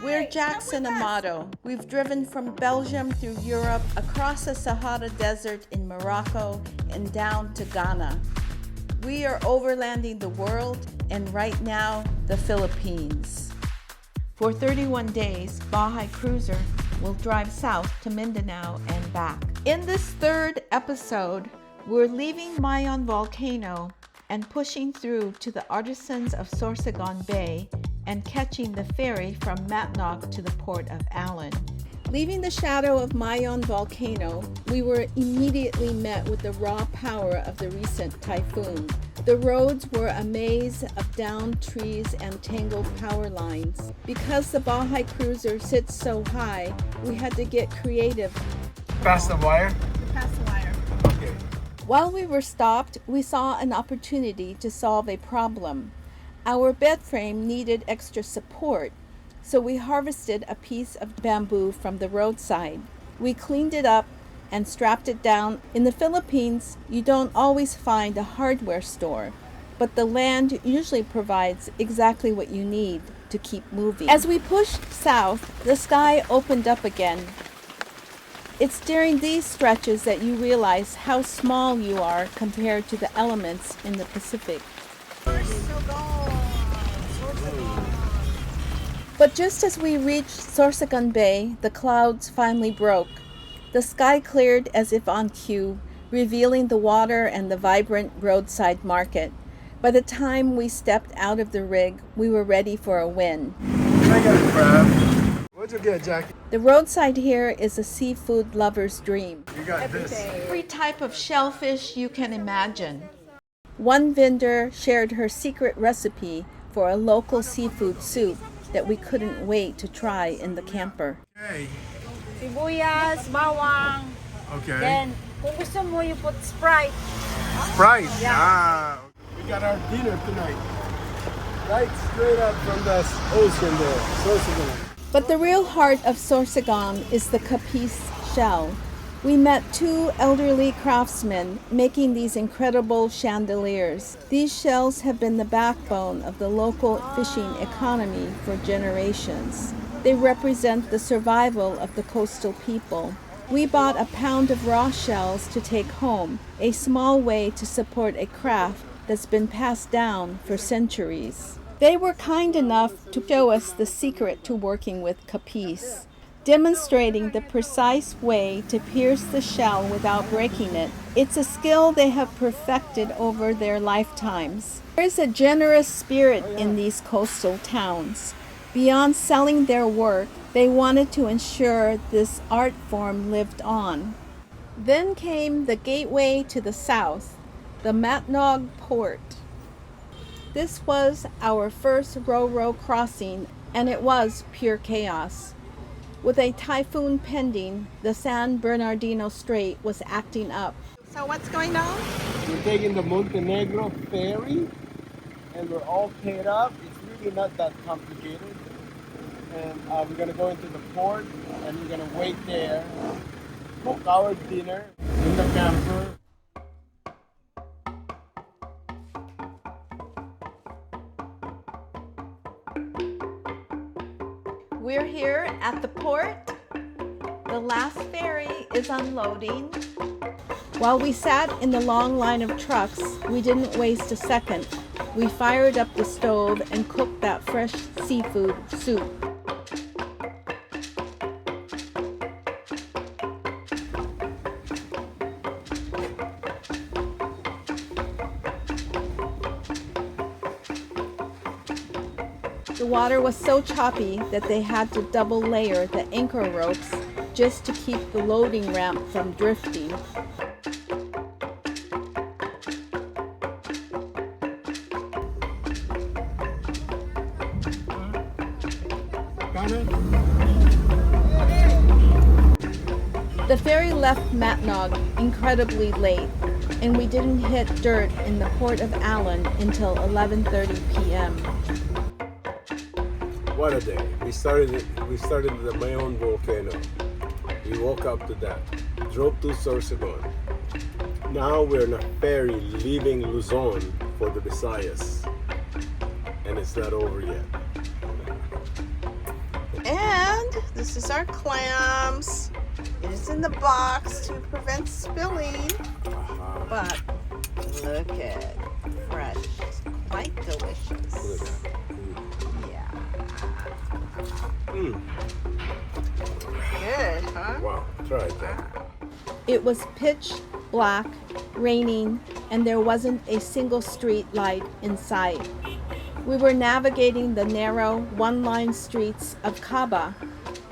We're Jax and Amado. We've driven from Belgium through Europe, across the Sahara Desert in Morocco, and down to Ghana. We are overlanding the world, and right now, the Philippines. For 31 days, Bahay Cruiser will drive south to Mindanao and back. In this third episode, we're leaving Mayon Volcano and pushing through to the artisans of Sorsogon Bay and catching the ferry from Matnog to the port of Allen. Leaving the shadow of Mayon Volcano, we were immediately met with the raw power of the recent typhoon. The roads were a maze of downed trees and tangled power lines. Because the Bahay Cruiser sits so high, we had to get creative. Past the wire? Past the wire. Okay. While we were stopped, we saw an opportunity to solve a problem. Our bed frame needed extra support, so we harvested a piece of bamboo from the roadside. We cleaned it up and strapped it down. In the Philippines, you don't always find a hardware store, but the land usually provides exactly what you need to keep moving. As we pushed south, the sky opened up again. It's during these stretches that you realize how small you are compared to the elements in the Pacific. But just as we reached Sorsogon Bay, the clouds finally broke. The sky cleared as if on cue, revealing the water and the vibrant roadside market. By the time we stepped out of the rig, we were ready for a win. I got a crab. What'd you get, Jackie? The roadside here is a seafood lover's dream. You got this. Every type of shellfish you can imagine. One vendor shared her secret recipe for a local seafood soup that we couldn't wait to try in the camper. Okay. Sibuyas, bawang. Okay. Then, kung gusto mo, you put Sprite. Sprite. Yeah. Ah. We got our dinner tonight. Right straight up from the ocean there. Sorsogon. But the real heart of Sorsogon is the capiz shell. We met two elderly craftsmen making these incredible chandeliers. These shells have been the backbone of the local fishing economy for generations. They represent the survival of the coastal people. We bought a pound of raw shells to take home, a small way to support a craft that's been passed down for centuries. They were kind enough to show us the secret to working with capiz, demonstrating the precise way to pierce the shell without breaking it. It's a skill they have perfected over their lifetimes. There is a generous spirit in these coastal towns. Beyond selling their work, they wanted to ensure this art form lived on. Then came the gateway to the south, the Matnog port. This was our first ro-ro crossing, and it was pure chaos. With a typhoon pending, the San Bernardino Strait was acting up. So what's going on? We're taking the Montenegro ferry, and we're all paid up. It's really not that complicated. And we're gonna go into the port, and we're gonna wait there, cook our dinner in the camper. We're here at the port. The last ferry is unloading. While we sat in the long line of trucks, we didn't waste a second. We fired up the stove and cooked that fresh seafood soup. The water was so choppy that they had to double layer the anchor ropes just to keep the loading ramp from drifting. The ferry left Matnog incredibly late, and we didn't hit dirt in the port of Allen until 11:30 p.m. What a day. We started at the Mayon Volcano. We woke up to that. Drove to Sorsogon. Now we're on a ferry leaving Luzon for the Visayas. And it's not over yet. This is our clams. It is in the box to prevent spilling. But look at fresh. It's quite delicious. Yeah. Good, huh? Wow, try that. It was pitch black, raining, and there wasn't a single street light in sight. We were navigating the narrow, one-line streets of Caba,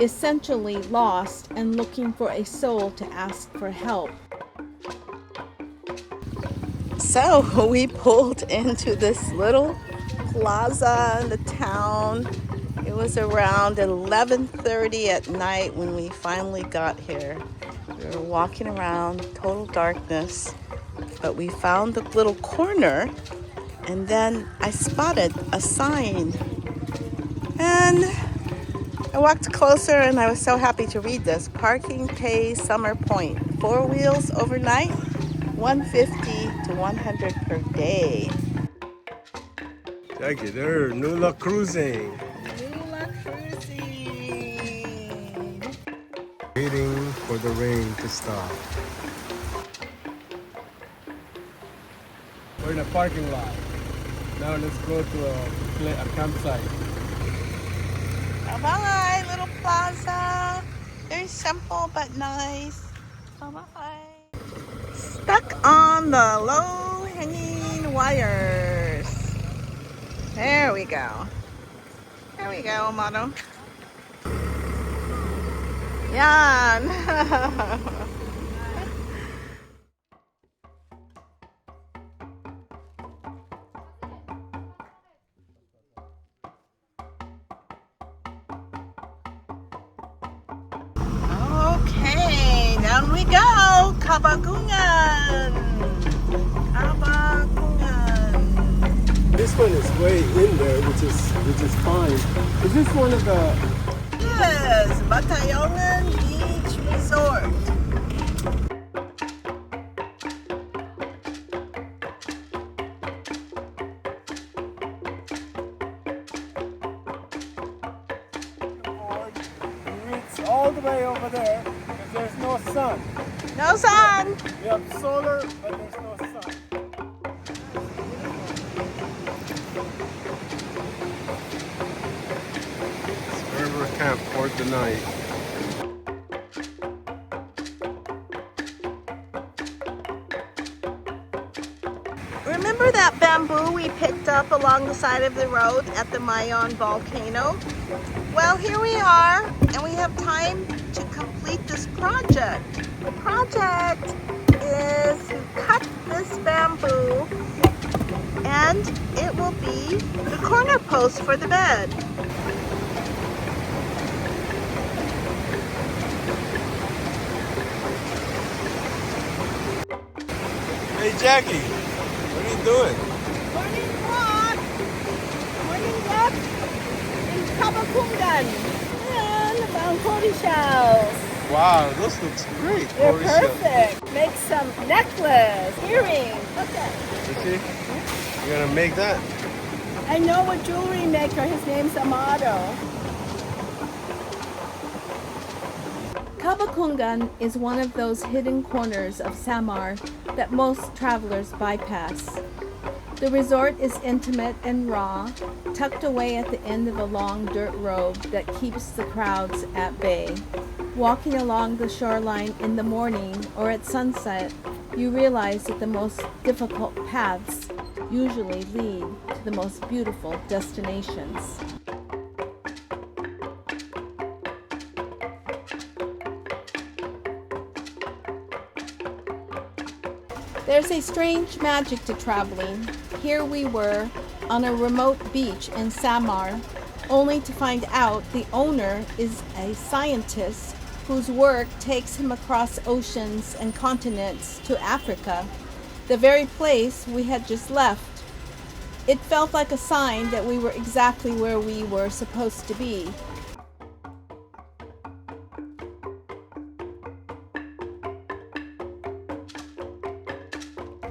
essentially lost and looking for a soul to ask for help. So we pulled into this little plaza in the town. It was around 11:30 at night when we finally got here. We were walking around, total darkness, but we found the little corner, and then I spotted a sign. And I walked closer and I was so happy to read this. Parking pay Summer Point. 4 wheels overnight, $150 to $100 per day. Jackie, there, NullaCruising. NullaCruising. Waiting for the rain to stop. We're in a parking lot. Now let's go to a campsite. Bye-bye, little plaza. Very simple but nice. Bye-bye. Stuck on the low-hanging wires. There we go. There we go, Amado. Yan. Okay, down we go. Cabacungan. Cabacungan. This one is way in there, which is fine. Is this one of the? Yes, Bahay Beach Resort. It's all the way over there because there's no sun. No sun. We have solar, but there's no sun. Wherever we camp for the night. Remember that bamboo we picked up along the side of the road at the Mayon Volcano? Well, here we are, and we have time to complete this project. The project is to cut this bamboo, and it will be the corner post for the bed. Hey Jackie, what are you doing? Morning walk. Morning walk in Cabacungan. And about 40 shells. Wow, those looks great. They're Holy shit. perfect. Make some necklace, earrings. Look at. You see? You're gonna make that? I know a jewelry maker. His name's Amado. Cabacungan is one of those hidden corners of Samar that most travelers bypass. The resort is intimate and raw, tucked away at the end of a long dirt road that keeps the crowds at bay. Walking along the shoreline in the morning or at sunset, you realize that the most difficult paths usually lead to the most beautiful destinations. There's a strange magic to traveling. Here we were on a remote beach in Samar, only to find out the owner is a scientist whose work takes him across oceans and continents to Africa, the very place we had just left. It felt like a sign that we were exactly where we were supposed to be.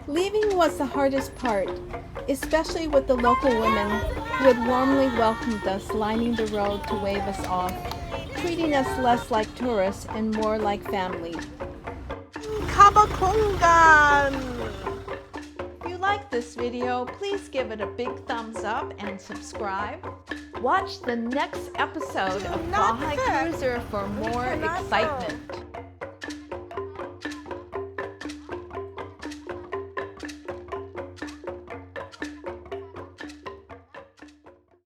Leaving was the hardest part, especially with the local women who had warmly welcomed us lining the road to wave us off. treating us less like tourists and more like family. Cabacungan! If you like this video, please give it a big thumbs up and subscribe. Watch the next episode of not Bahay fit. Cruiser for more cannot excitement. go.